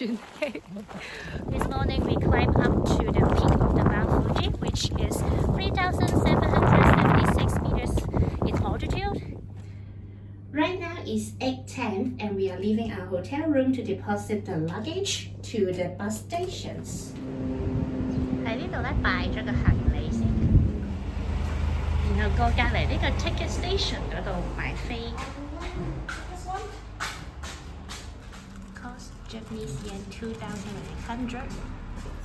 This morning we climbed up to the peak of the Mount Fuji, which is 3,776 meters in altitude. Right now it's 8:10 and we are leaving our hotel room to deposit the luggage to the bus stations. 喺呢度咧擺咗個行李先，然後過隔離呢個 ticket station 嗰度買飛。Cost Japanese yen 2,800.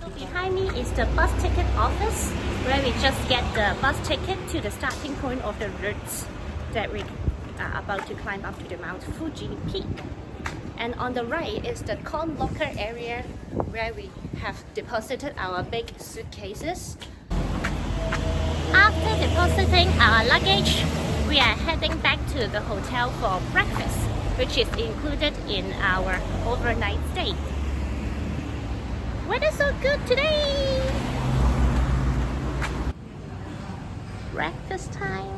So behind me is the bus ticket office, where we just get the bus ticket to the starting point of the routes that we are about to climb up to the Mount Fuji peak. And on the right is the con locker area, where we have deposited our big suitcases. After depositing our luggage, we are heading back to the hotel for breakfast, which is included in our overnight stay. Weather's so good today! Breakfast time.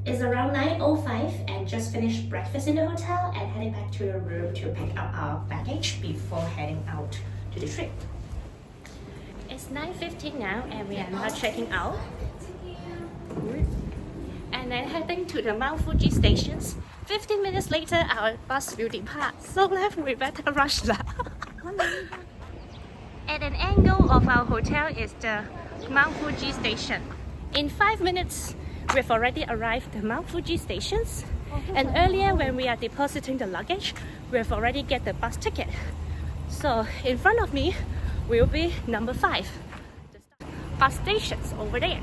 It's around 9:05 and just finished breakfast in the hotel and heading back to the room to pick up our baggage before heading out to the trip. It's 9:15 now and we are now checking out. And then heading to the Mount Fuji stations. 15 minutes later, our bus will depart. So we better rush now. At an angle of our hotel is the Mount Fuji station. In 5 minutes, we've already arrived at Mount Fuji stations. And earlier when we are depositing the luggage, we've already get the bus ticket. So in front of me will be number 5. The bus stations over there.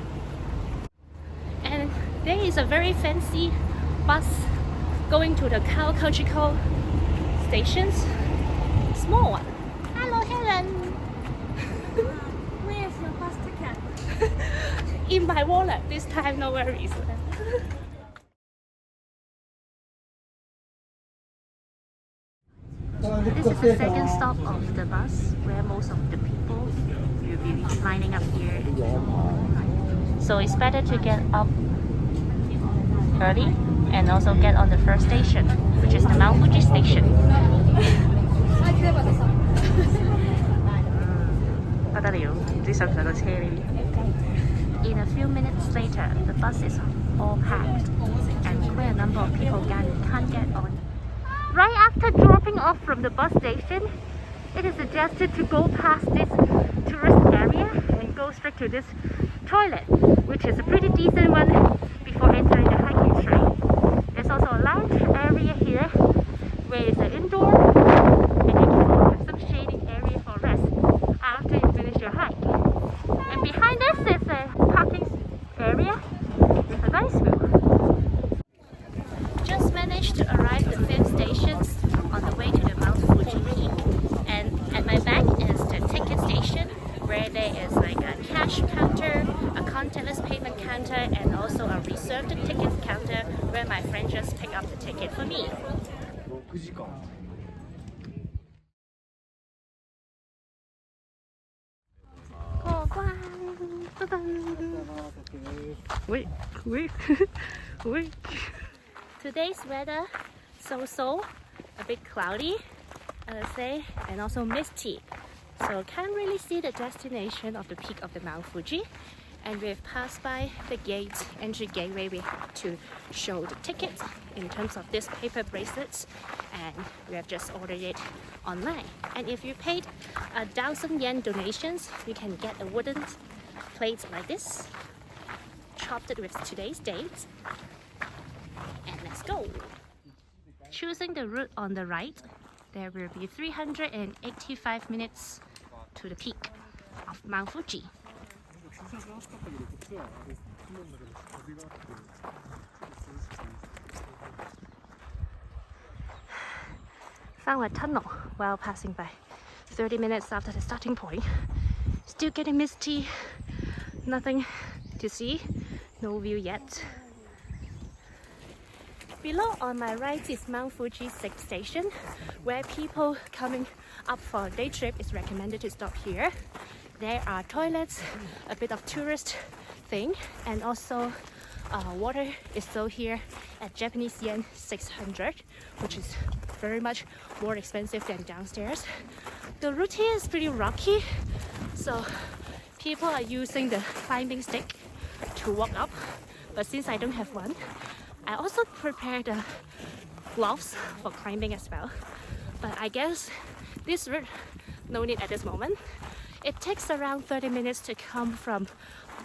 And there is a very fancy bus going to the Chinglish stations. Small one. Hello, Helen. Where's your bus ticket? In my wallet this time, no worries. This is the second stop of the bus where most of the people will be lining up here. So it's better to get up early and also get on the first station, which is the Mount Fuji station. 不得了，唔知上唔上到車呢啲。In a few minutes later, the bus is all packed and quite a number of people can't get on. Right after dropping off from the bus station, it is suggested to go past this tourist area and go straight to this toilet, which is a pretty decent one before entering the hiking trail. There's also a lounge area here where it's an indoor and you can have some shading area for rest after you finish your hike. And behind us is a parking area with a nice view. Just managed to arrive at the 5th station on the way to the Mount Fuji peak. And at my back is the ticket station, where there is like a cash counter, a contactless payment counter, and also a reserved tickets counter where my friend just picked up the ticket for me. Wait. Today's weather so, a bit cloudy, I would say, and also misty. So can't really see the destination of the peak of the Mount Fuji. And we've passed by the entry gate where we have to show the ticket in terms of this paper bracelets, and we have just ordered it online. And if you paid 1,000 yen donations, you can get a wooden plate like this, chopped it with today's date. And let's go! Choosing the route on the right, there will be 385 minutes to the peak of Mount Fuji. Found a tunnel while passing by. 30 minutes after the starting point. Still getting misty. Nothing to see. No view yet. Below on my right is Mount Fuji 6th station, where people coming up for a day trip is recommended to stop here. There are toilets, a bit of tourist thing, and also Water is sold here at Japanese yen 600, which is very much more expensive than downstairs. The route here is pretty rocky, so people are using the climbing stick to walk up. But since I don't have one, I also prepared gloves for climbing as well. But I guess this route, no need at this moment. It takes around 30 minutes to come from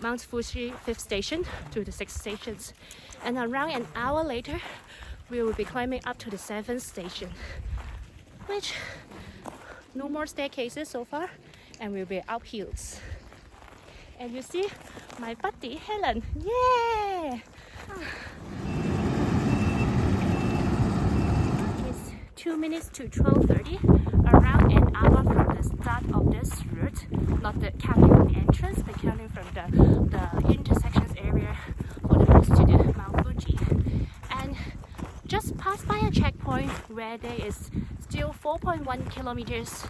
Mount Fuji 5th station to the 6th stations. And around an hour later, we will be climbing up to the 7th station, which no more staircases so far, and we'll be up hills. And you see my buddy Helen. Yeah! It's 2 minutes to 12:30, around an hour from the start of this route, not counting from the entrance, but counting from the intersections area for the route to the Mount Fuji. And just passed by a checkpoint where there is still 4.1 kilometers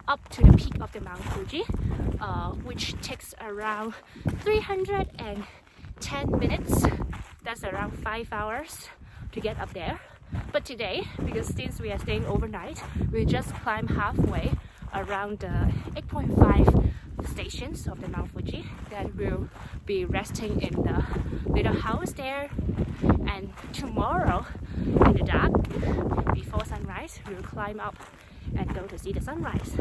up to the peak of the Mount Fuji, which takes around 310 minutes. That's around 5 hours to get up there. But today, because since we are staying overnight, we just climb halfway around the 8.5 stations of the Mount Fuji. Then we'll be resting in the little house there. And tomorrow, in the dark, before sunrise, we'll climb up and go to see the sunrise.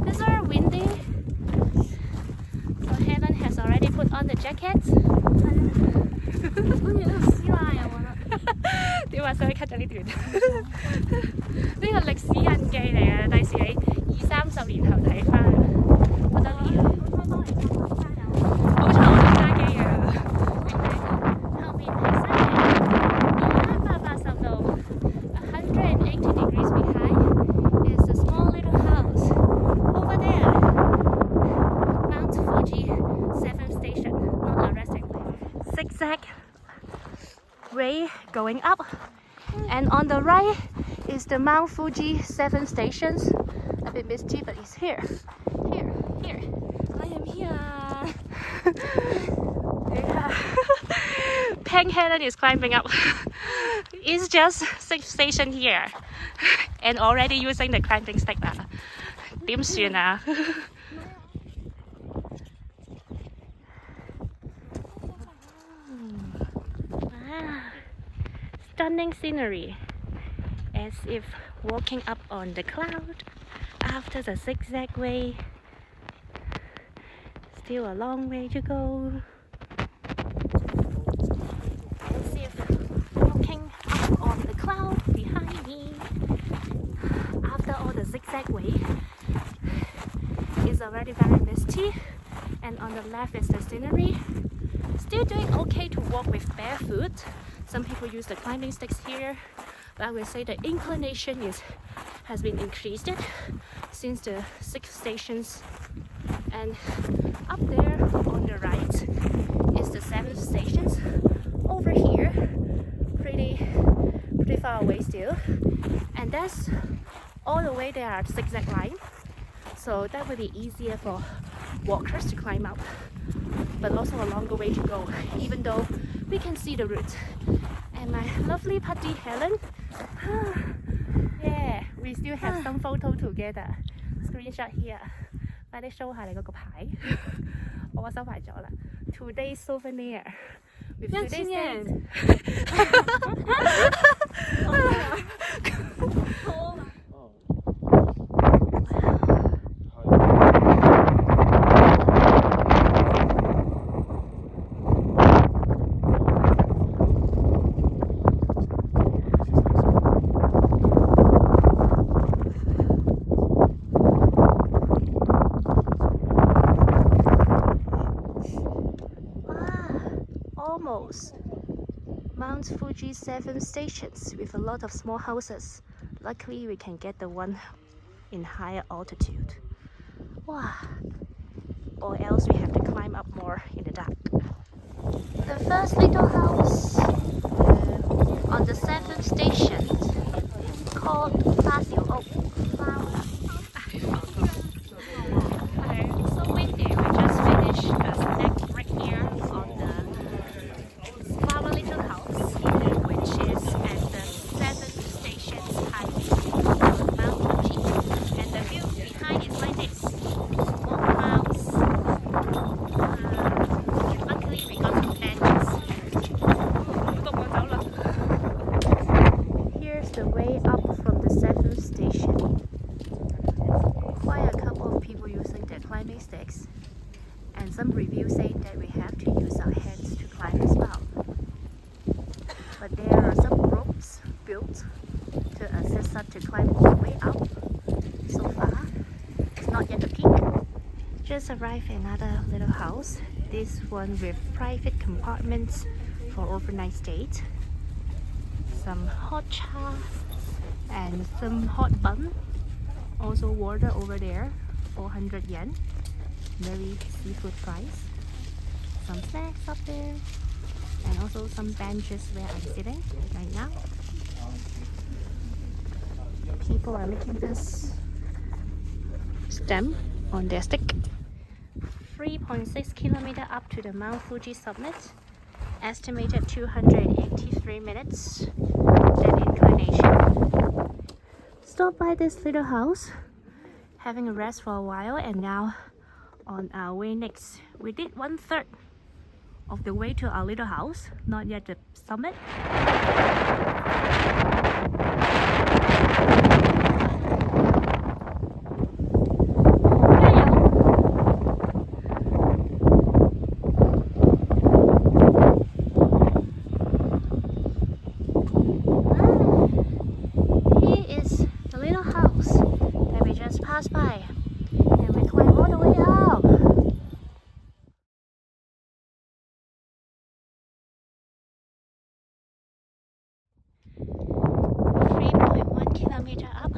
It's very windy, so Helen has already put on the jacket. 點話想去 cut 咗呢段？呢個歷史印記嚟嘅，第時你20-30年後睇翻，覺得呢好彩我冇揸機啊！後面係山280度，180 degrees behind is a small little house over there. Mount Fuji 7th station, not a resting place. Zigzag way going up, and on the right is the Mount Fuji 7 stations. A bit misty, but it's here. I am here. Yeah. Peng Helen is climbing up. It's just 6th station here, and already using the climbing stick 啦。點算啊？ Stunning scenery, as if walking up on the cloud after the zigzag way. Still a long way to go. As if walking up on the cloud behind me. After all the zigzag way, it's already very misty, and on the left is the scenery. Still doing okay to walk with barefoot. Some people use the climbing sticks here, but I would say the inclination has been increased since the 6 stations. And up there on the right is the 7th stations. Over here, pretty far away still. And that's all the way there are zigzag line. So that would be easier for walkers to climb up, but also a longer way to go, even though we can see the route. And my lovely buddy Helen, yeah, we still have some photo together. Screenshot here. 快啲 show 下你嗰個牌，我收埋咗啦。Today's souvenir with today's date. Almost. Mount Fuji 7 stations with a lot of small houses. Luckily we can get the one in higher altitude. Wow. Or else we have to climb up more in the dark. The first little house on the 7th station called Basil Flower. So windy. We just finished a snack right here on the but there are some ropes built to assist us to climb all the way up. So far, it's not yet the peak. Just arrived at another little house. This one with private compartments for overnight stays. Some hot cha and some hot bun. Also water over there, 400 yen. Very seafood price. Some snacks up there. And also some benches where I'm sitting right now. People are making this stamp on their stick. 3.6 kilometers up to the Mount Fuji summit. Estimated 283 minutes. That inclination. Stop by this little house, having a rest for a while, and now on our way next. We did 1/3 of the way to our little house, not yet the summit. Here is the little house that we just passed by, and we climb all the way up. 3.1 kilometers up,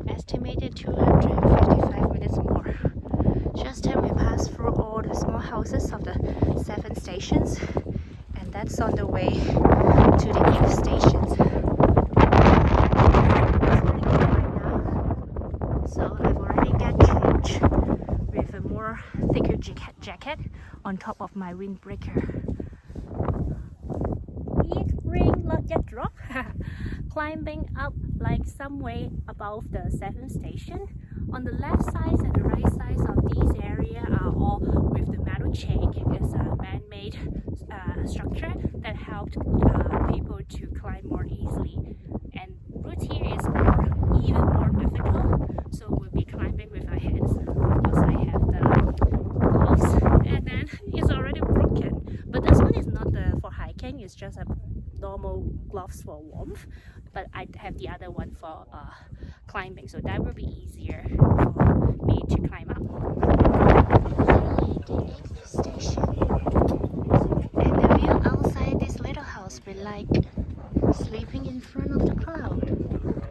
estimated 255 minutes more. Just then we passed through all the small houses of the 7 stations, and that's on the way to the 8th stations. It's very cold right now, so I've already got changed with a more thicker jacket on top of my windbreaker. Rain not yet drop. Climbing up like some way above the 7th station. On the left side and the right side of these areas are all with the metal chain. It's a man-made structure that helped people to climb more easily. And route here is even more difficult, so we'll be climbing with our hands. Of course, I have the gloves, and then it's already broken. But this one is not for hiking. It's just a normal gloves for warmth, but I have the other one for climbing, so that will be easier for me to climb up. Finally, the 8th station, and the view outside this little house be like sleeping in front of the cloud,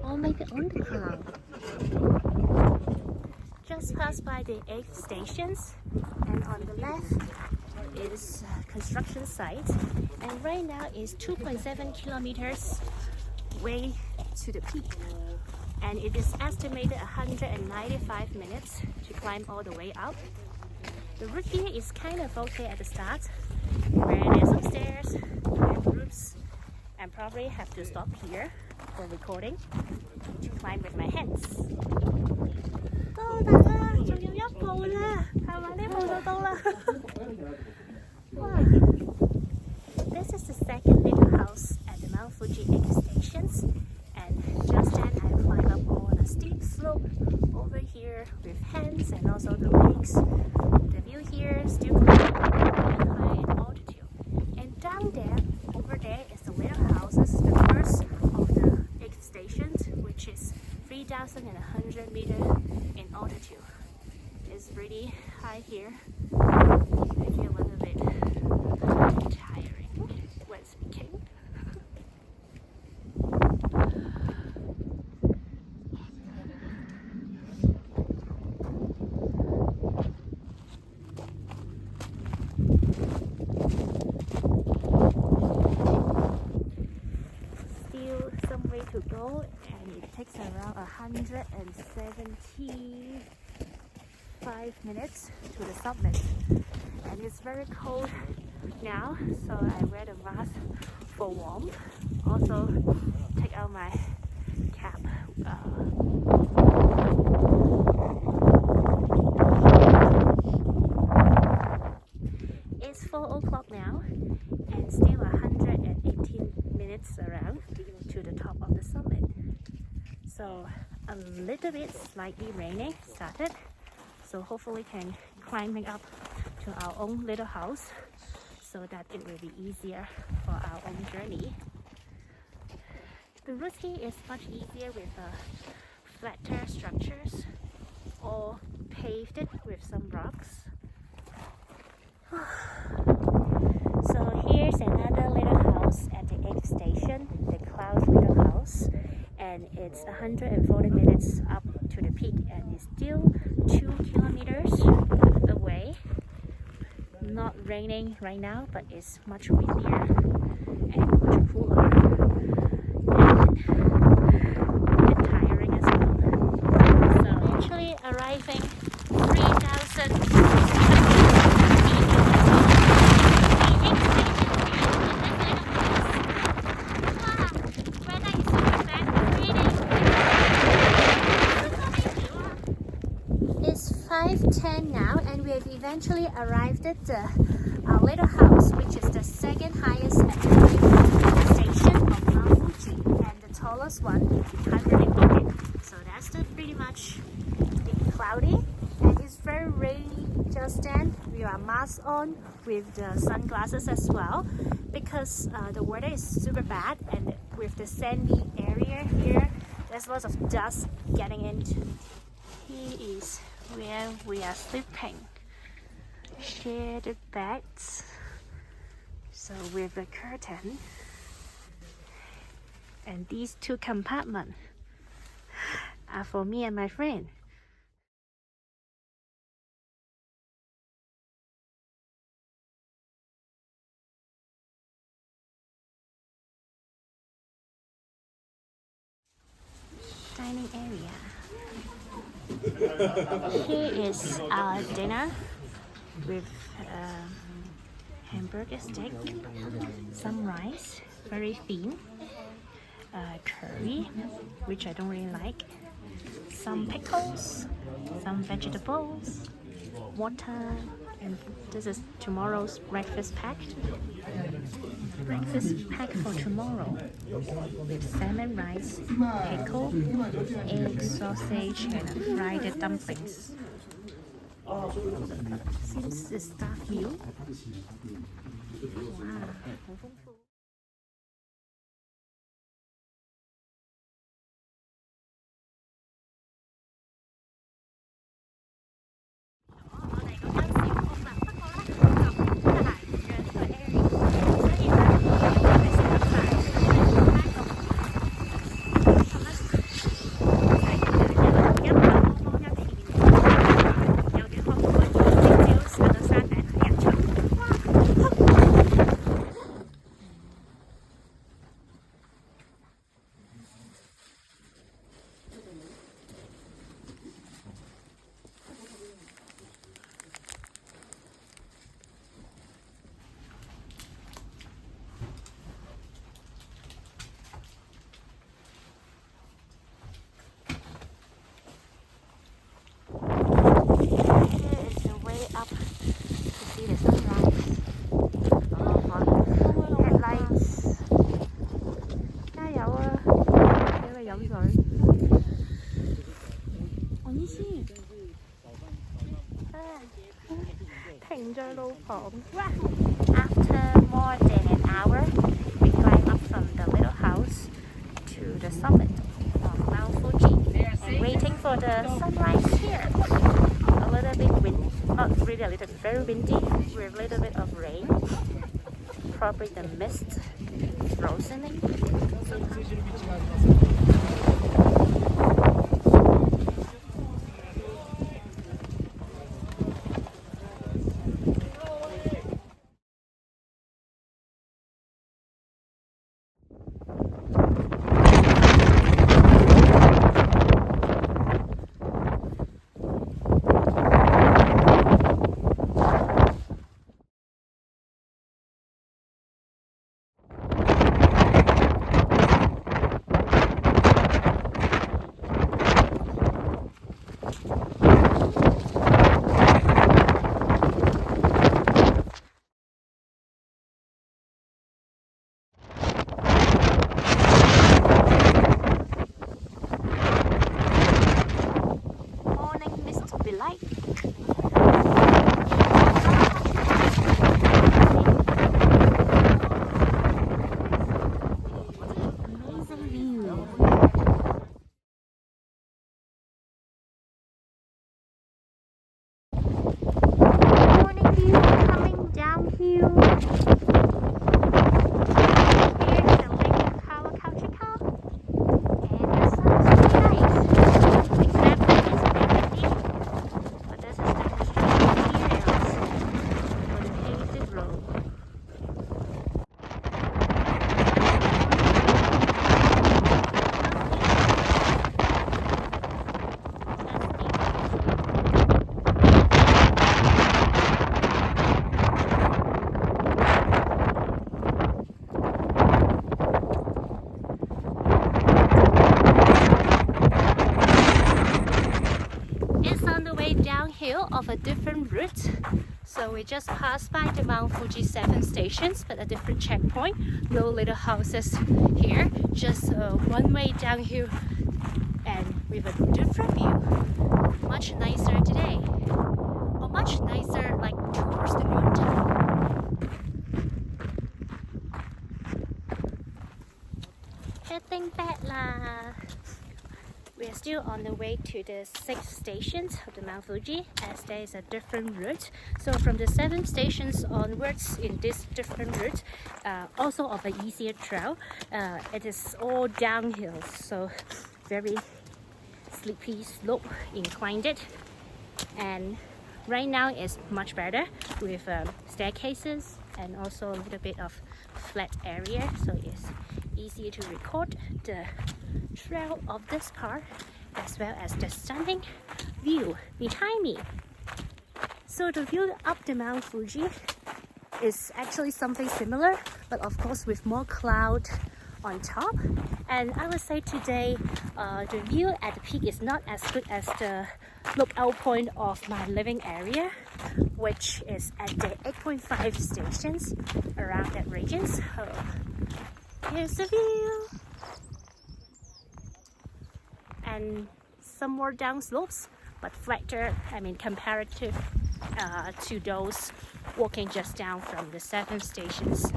or maybe on the cloud. Just passed by the 8th stations, and on the left is construction site, and right now is 2.7 kilometers way to the peak, and it is estimated 195 minutes to climb all the way up. The route here is kind of okay at the start, where there's some stairs and roofs, and probably have to stop here for recording to climb with my hands. 到達啦，仲要一步啦，係咪？呢步就到啦。This is the second little house at the Mount Fuji 8 stations, and just then I climbed up on a steep slope over here with hands and also the legs. The view here is still quite high in altitude, and down there, over there is the little houses, the first of the 8 stations, which is 3,100 meters in altitude. It's really high here. I feel a little bit tiring when speaking. Still some way to go, and it takes around 175 minutes to the summit. And it's very cold now, so I wear the mask for warmth. Also take out my cap. It's 4 o'clock now, and still 118 minutes around to the top of the summit. So a little bit slightly raining started, so hopefully can climbing up to our own little house so that it will be easier for our own journey. The route here is much easier with flatter structures or paved it with some rocks. So here's another little house at the 8th station, the Cloud Little House, and it's 140 minutes up to the peak and it's still 2 kilometers away. Not raining right now, but it's much windier and much cooler and a bit tiring as well. So actually arriving 3,000 5:10 now, and we have eventually arrived at our little house, which is the second highest station of Mount Fuji and the tallest one, 100 feet. So that's pretty much cloudy, and it's very rainy just then. We are masked on with the sunglasses as well because the weather is super bad, and with the sandy area here, there's lots of dust getting into. Here is where we are sleeping. Shaded beds. So with a curtain. And these 2 compartments are for me and my friend. Dining area. Here is our dinner with hamburger steak, some rice, very thin, curry, which I don't really like, some pickles, some vegetables, water, and this is tomorrow's breakfast pack. Breakfast pack for tomorrow with salmon rice, pickle, egg, sausage, and fried dumplings. Since the staff meal. Wow. After more than an hour, we climb up from the little house to the summit of Mount Fuji and waiting for the sunrise here. A little bit windy, not really a little bit, very windy with a little bit of rain. Probably the mist frozening. We just passed by the Mount Fuji 7 stations, but a different checkpoint. No little houses here, just one way downhill and with a different view. Much nicer today, or much nicer like towards the noontime. Heading back lah. We are still on the way to the 6 stations of the Mount Fuji, as there is a different route. So from the 7 stations onwards in this different route, also of an easier trail, it is all downhill, so very sleepy slope, inclined it. And right now it's much better with staircases and also a little bit of flat area, so it's easier to record the trail of this part as well as the stunning view behind me. So the view up the Mount Fuji is actually something similar, but of course with more cloud on top. And I would say today the view at the peak is not as good as the lookout point of my living area, which is at the 8.5 stations around that region. So here's the view. And some more down slopes, but flatter, comparative to those walking just down from the 7 stations.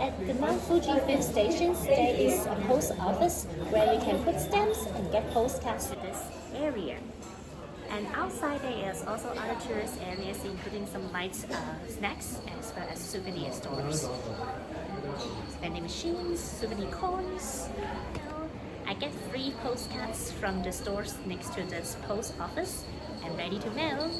At the Mount Fuji 5th station, there is a post office where you can put stamps and get postcards to this area. And outside there is also other tourist areas, including some light snacks as well as souvenir stores. Vending machines, souvenir coins. I get free postcards from the stores next to this post office and ready to mail.